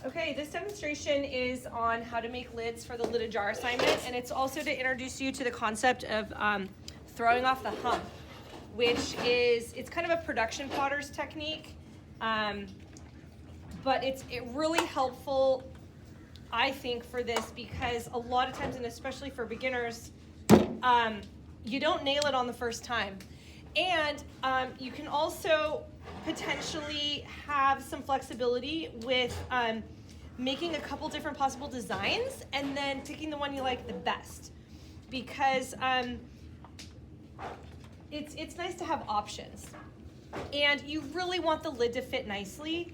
Okay, this demonstration is on how to make lids for the lid jar assignment, and it's also to introduce you to the concept of throwing off the hump, which it's kind of a production potter's technique, but it's really helpful, I think, for this because a lot of times, and especially for beginners, you don't nail it on the first time. And you can also potentially have some flexibility with making a couple different possible designs and then picking the one you like the best, because it's nice to have options. And you really want the lid to fit nicely.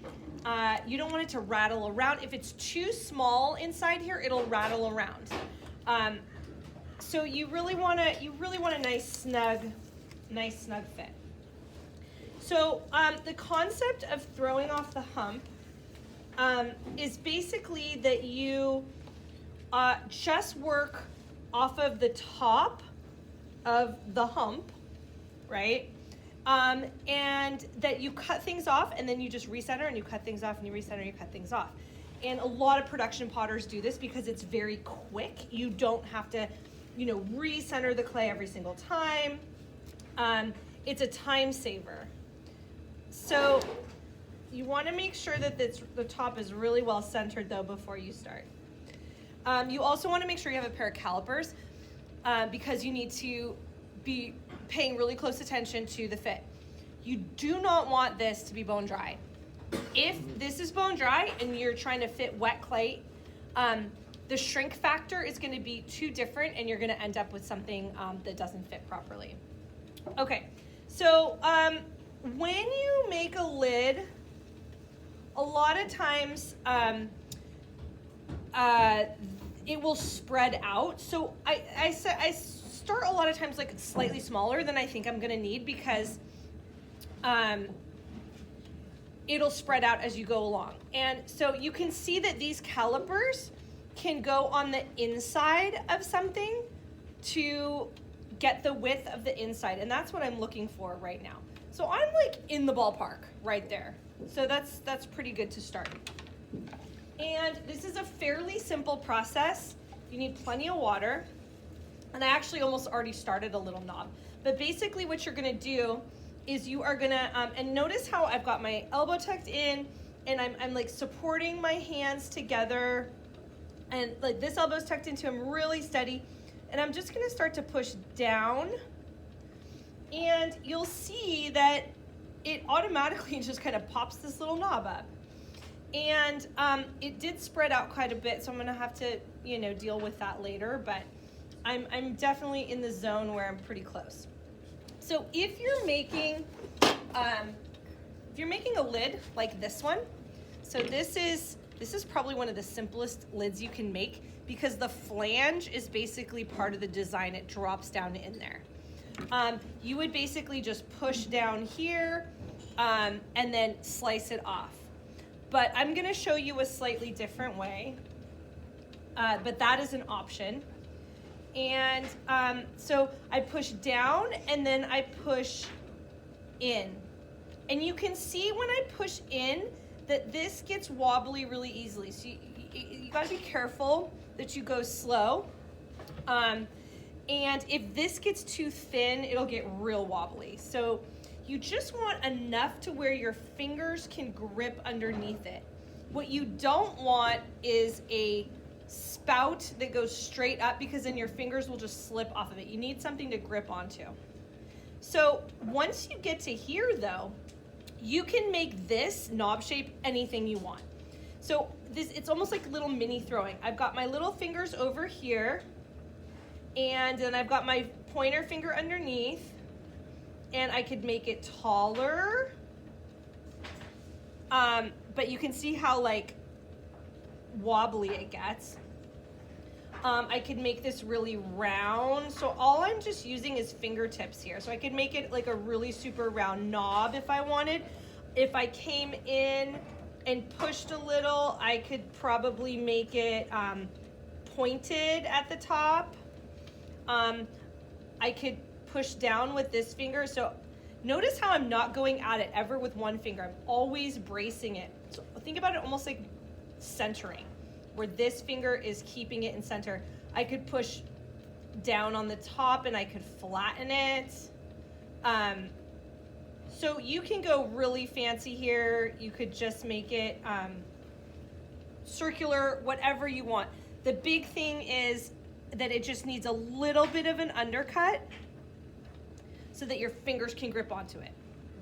You don't want it to rattle around. If it's too small inside here, it'll rattle around. So you really want a nice snug fit. So the concept of throwing off the hump is basically that you just work off of the top of the hump, right? And that you cut things off and then you just recenter and you cut things off and you recenter and you cut things off. And a lot of production potters do this because it's very quick. You don't have to, recenter the clay every single time. It's a time saver. So you want to make sure that the top is really well centered though before you start. You also want to make sure you have a pair of calipers because you need to be paying really close attention to the fit. You do not want this to be bone dry. If this is bone dry and you're trying to fit wet clay, the shrink factor is going to be too different and you're going to end up with something that doesn't fit properly. Okay, so when you make a lid, a lot of times it will spread out. So I start a lot of times like slightly smaller than I think I'm going to need because it'll spread out as you go along. And so you can see that these calipers can go on the inside of something to get the width of the inside, and that's what I'm looking for right now. So I'm like in the ballpark right there. So that's pretty good to start. And this is a fairly simple process. You need plenty of water, and I actually almost already started a little knob. But basically what you're gonna do is you are gonna, and notice how I've got my elbow tucked in and I'm like supporting my hands together, and like this elbow's tucked into, I'm really steady. And I'm just gonna start to push down, and you'll see that it automatically just kind of pops this little knob up. And it did spread out quite a bit, so I'm gonna have to, deal with that later, but I'm definitely in the zone where I'm pretty close. So if you're making a lid like this one, so this is probably one of the simplest lids you can make because the flange is basically part of the design. It drops down in there. You would basically just push down here and then slice it off. But I'm gonna show you a slightly different way, but that is an option. And so I push down and then I push in. And you can see when I push in that this gets wobbly really easily. So you gotta be careful that you go slow. And if this gets too thin, it'll get real wobbly. So you just want enough to where your fingers can grip underneath it. What you don't want is a spout that goes straight up because then your fingers will just slip off of it. You need something to grip onto. So once you get to here though, you can make this knob shape anything you want. So it's almost like little mini throwing. I've got my little fingers over here, and then I've got my pointer finger underneath, and I could make it taller. But you can see how like wobbly it gets. I could make this really round. So all I'm just using is fingertips here. So I could make it like a really super round knob if I wanted. If I came in and pushed a little, I could probably make it pointed at the top. I could push down with this finger. So notice how I'm not going at it ever with one finger. I'm always bracing it. So think about it almost like centering, where this finger is keeping it in center. I could push down on the top and I could flatten it. So you can go really fancy here. You could just make it circular, whatever you want. The big thing is that it just needs a little bit of an undercut so that your fingers can grip onto it,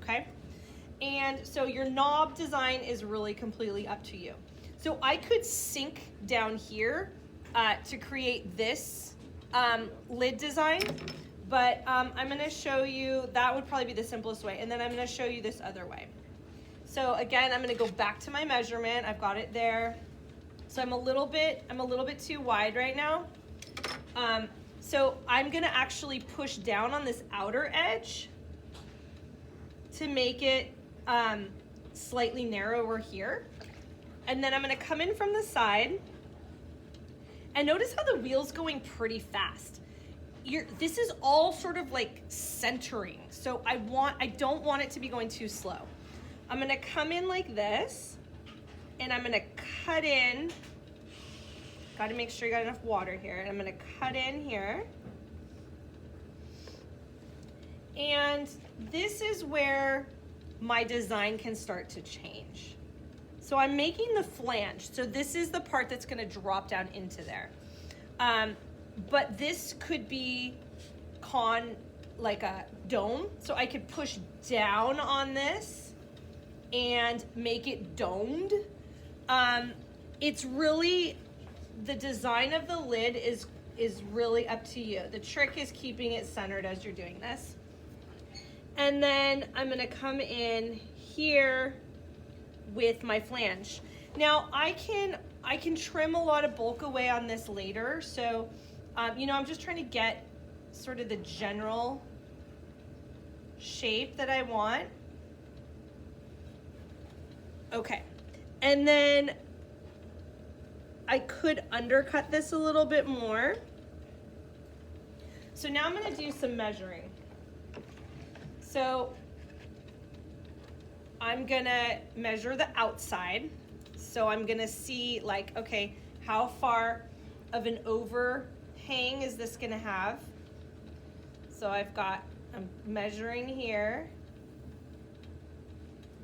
okay? And so your knob design is really completely up to you. So I could sink down here to create this lid design, but I'm gonna show you, that would probably be the simplest way, and then I'm gonna show you this other way. So again, I'm gonna go back to my measurement. I've got it there. So I'm a little bit too wide right now. So I'm gonna actually push down on this outer edge to make it slightly narrower here. And then I'm gonna come in from the side, and notice how the wheel's going pretty fast. This is all sort of like centering. So I don't want it to be going too slow. I'm gonna come in like this, and I'm gonna cut in. Gotta make sure you got enough water here. And I'm gonna cut in here. And this is where my design can start to change. So I'm making the flange. So this is the part that's gonna drop down into there. But this could be like a dome. So I could push down on this and make it domed. It's really, the design of the lid is really up to you. The trick is keeping it centered as you're doing this. And then I'm gonna come in here with my flange. Now I can trim a lot of bulk away on this later. So, you know, I'm just trying to get sort of the general shape that I want. Okay, and then I could undercut this a little bit more. So now I'm gonna do some measuring. So I'm gonna measure the outside. So I'm gonna see like, okay, how far of an overhang is this gonna have? So I'm measuring here.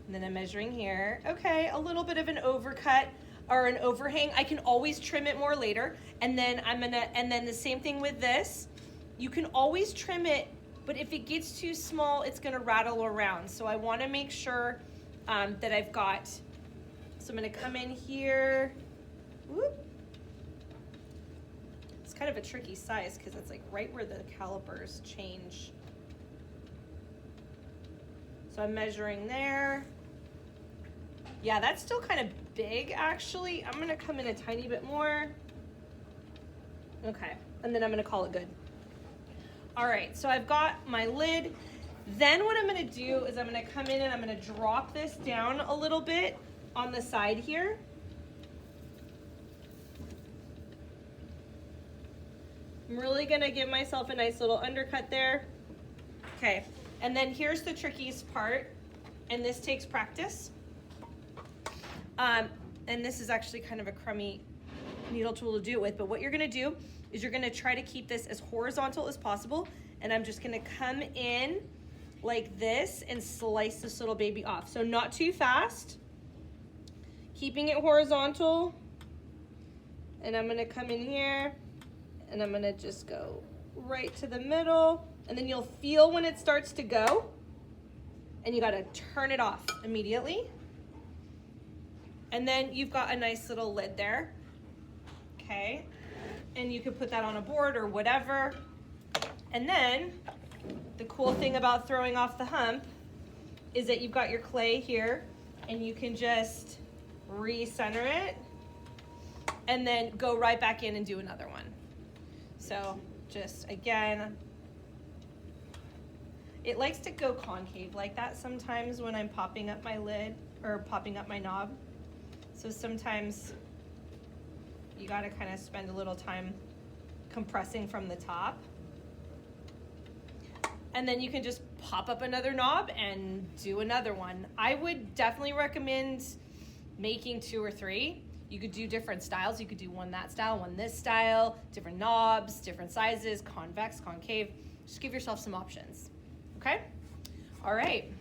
And then I'm measuring here. Okay, a little bit of an overcut or an overhang. I can always trim it more later. And then and then the same thing with this. You can always trim it, but if it gets too small, it's gonna rattle around. So I wanna make sure that I've got, so I'm gonna come in here. Whoop. It's kind of a tricky size because it's like right where the calipers change. So I'm measuring there. Yeah, that's still kind of big actually. I'm gonna come in a tiny bit more. Okay, and then I'm gonna call it good. All right, so I've got my lid. Then what I'm gonna do is I'm gonna come in and I'm gonna drop this down a little bit on the side here. I'm really gonna give myself a nice little undercut there. Okay, and then here's the trickiest part, and this takes practice. And this is actually kind of a crummy needle tool to do it with, but what you're gonna do is you're gonna try to keep this as horizontal as possible, and I'm just gonna come in like this and slice this little baby off. So not too fast, keeping it horizontal, and I'm gonna come in here, and I'm gonna just go right to the middle, and then you'll feel when it starts to go, and you gotta turn it off immediately. And then you've got a nice little lid there, okay? And you could put that on a board or whatever. And then the cool thing about throwing off the hump is that you've got your clay here, and you can just recenter it and then go right back in and do another one. So just again, it likes to go concave like that sometimes when I'm popping up my lid or popping up my knob. So sometimes you gotta kind of spend a little time compressing from the top. And then you can just pop up another knob and do another one. I would definitely recommend making 2 or 3. You could do different styles. You could do one that style, one this style, different knobs, different sizes, convex, concave. Just give yourself some options. Okay? All right.